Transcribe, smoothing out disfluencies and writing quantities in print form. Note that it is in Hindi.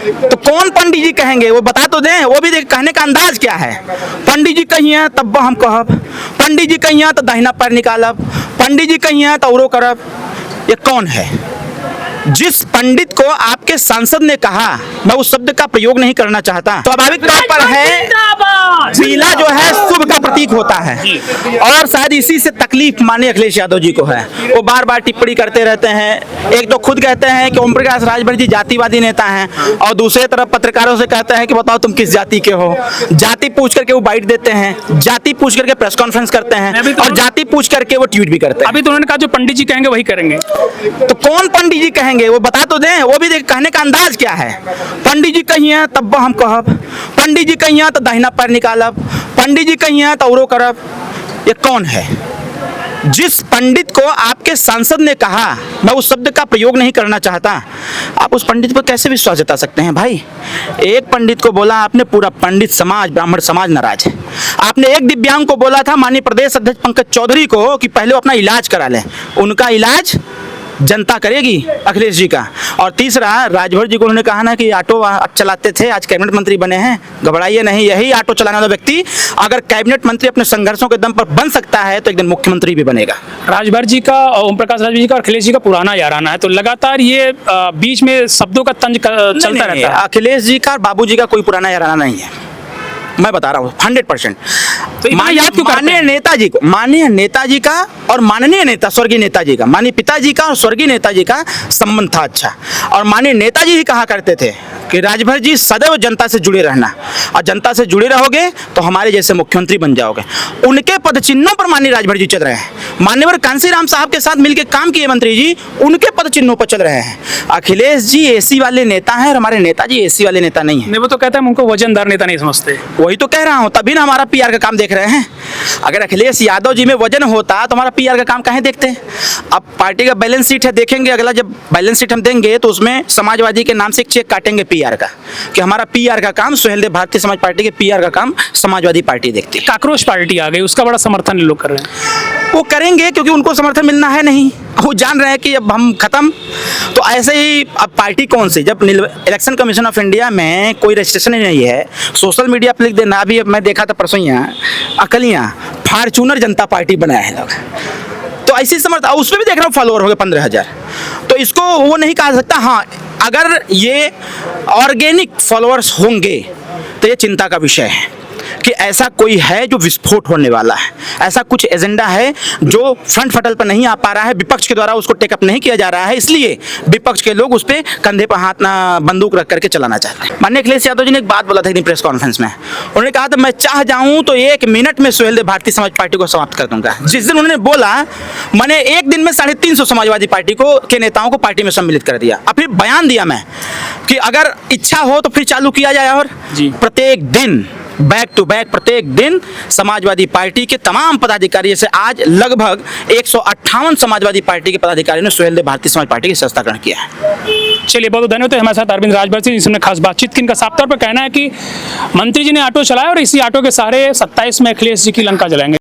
तो कौन पंडित जी कहेंगे वो बता तो दें, वो भी कहने का अंदाज क्या है। पंडित जी कहिए तब हम कहब, पंडित जी कहिए तो दाहिना पैर निकालब, पंडित जी कहिए तो औरो करब। ये कौन है? जिस पंडित को आपके सांसद ने कहा, मैं उस शब्द का प्रयोग नहीं करना चाहता, स्वाभाविक तौर पर है पीला जो है शुभ का प्रतीक होता है, और शायद इसी से तकलीफ माननीय अखिलेश यादव जी को है। वो बार बार टिप्पणी करते रहते हैं। एक तो खुद कहते हैं कि ओम प्रकाश राजभर जी जातिवादी नेता हैं, और दूसरे तरफ पत्रकारों से कहते हैं कि बताओ तुम किस जाति के हो। जाति पूछ करके वो बाइट देते हैं, जाति पूछ करके प्रेस कॉन्फ्रेंस करते हैं, और जाति पूछ करके वो ट्वीट भी करते हैं। अभी तो उन्होंने कहा जो पंडित जी कहेंगे वही करेंगे। तो कौन पंडित जी कहेंगे वो बता तो दें, वो भी कहने का अंदाज क्या है। पंडित जी कहिए तब हम कहब, पंडित जी कहिए तो दाहिना पैर निकालब, पंडित जी कहिए तो औरो करब। ये कौन है? जिस पंडित को आपके सांसद ने कहा, मैं उस शब्द का प्रयोग नहीं करना चाहता, आप उस पंडित पर कैसे विश्वास जता सकते हैं भाई? एक पंडित को बोला आपने, पूरा पंडित समाज, ब्राह्मण समाज नाराज है। आपने एक दिव्यांग को बोला था, माननीय प्रदेश अध्यक्ष पंकज चौधरी को, कि पहले अपना इलाज करा लें। उनका इलाज जनता करेगी अखिलेश जी का। और तीसरा, राजभर जी को उन्होंने कहा ना कि ऑटो चलाते थे, आज कैबिनेट मंत्री बने हैं, घबराइए नहीं, यही ऑटो चलाने वाला व्यक्ति अगर कैबिनेट मंत्री अपने संघर्षों के दम पर बन सकता है तो एक दिन मुख्यमंत्री भी बनेगा। राजभर जी का, ओम प्रकाश राजभर जी का और अखिलेश जी का पुराना याराना है, तो लगातार ये बीच में शब्दों का तंज चलता रहता है। अखिलेश जी का और बाबू जी का कोई पुराना याराना नहीं है, मैं बता रहा हूँ 100%। तो याद क्यों करते हैं? नेताजी को, माननीय नेताजी का और माननीय नेता स्वर्गीय नेताजी का, माननीय पिताजी का और स्वर्गीय नेताजी का संबंध था अच्छा। और माननीय नेताजी ही कहा करते थे कि राजभर जी सदैव जनता से जुड़े रहना, और जनता से जुड़े रहोगे तो हमारे जैसे मुख्यमंत्री बन जाओगे। उनके पद चिन्हों पर माननीय राजभर जी चल रहे हैं। मान्यवर कांसी राम साहब के साथ मिलकर काम किए मंत्री जी, उनके पद चिन्हों पर चल रहे हैं। अखिलेश जी एसी वाले नेता हैं और हमारे नेताजी एसी वाले नेता नहीं है। वो तो कहते हैं उनको वजनदार नेता नहीं समझते। वही तो कह रहा हूँ, तभी ना हमारा पीआर का काम देख रहे हैं। अगर अखिलेश यादव जी में वजन होता तो हमारा पीआर का काम काहे देखते हैं? अब पार्टी का बैलेंस शीट है, देखेंगे अगला जब बैलेंस शीट हम देंगे तो उसमें समाजवादी के नाम से एक चेक काटेंगे पीआर का, कि हमारा पीआर का काम सुहेलदेव भारतीय समाज पार्टी के पीआर का काम समाजवादी पार्टी देखती है। काकरोच पार्टी आ गई, उसका बड़ा समर्थन लोग कर रहे हैं। वो करेंगे क्योंकि उनको समर्थन मिलना है नहीं, वो जान रहे हैं कि अब हम खत्म। तो ऐसे ही अब पार्टी कौन सी, जब इलेक्शन कमीशन ऑफ इंडिया में कोई रजिस्ट्रेशन ही नहीं है, सोशल मीडिया पर लिख देना। अभी मैं देखा था परसों यहाँ अकलियाँ फॉर्च्यूनर जनता पार्टी बनाया है लोग, तो ऐसी समर्थन, उसमें भी देख रहा हूँ फॉलोअर हो गए 15,000। तो इसको वो नहीं कहा सकता। हाँ, अगर ये ऑर्गेनिक फॉलोअर्स होंगे तो ये चिंता का विषय है कि ऐसा कोई है जो विस्फोट होने वाला है, ऐसा कुछ एजेंडा है जो फ्रंट फटल पर नहीं आ पा रहा है, विपक्ष के द्वारा उसको टेकअप नहीं किया जा रहा है, इसलिए विपक्ष के लोग उस पर कंधे पर हाथ ना बंदूक रख करके चलाना चाहते हैं। माननीय अखिलेश यादव जी ने एक बात बोला था एक प्रेस कॉन्फ्रेंस में, उन्होंने कहा था मैं चाह जाऊं तो 1 मिनट में सुहेलदेव भारतीय समाज पार्टी को समाप्त कर दूंगा। जिस दिन उन्होंने बोला, मैंने एक दिन में 350 समाजवादी पार्टी के नेताओं को पार्टी में सम्मिलित कर दिया। और फिर बयान दिया मैं कि अगर इच्छा हो तो फिर चालू किया जाए, और प्रत्येक दिन बैक टू बैक प्रत्येक दिन समाजवादी पार्टी के तमाम पदाधिकारी, जैसे आज लगभग 158 समाजवादी पार्टी के पदाधिकारियों ने सुहेलदेव भारतीय समाज पार्टी की संस्थाकरण किया है। चलिए, बहुत धन्यवाद। हमारे साथ अरविंद राजभर जी, जिसने खास बातचीत की। इनका साफ तौर पर कहना है कि मंत्री जी ने ऑटो चलाया और इसी ऑटो के सहारे 27 में अखिलेश जी की लंका जलाएंगे।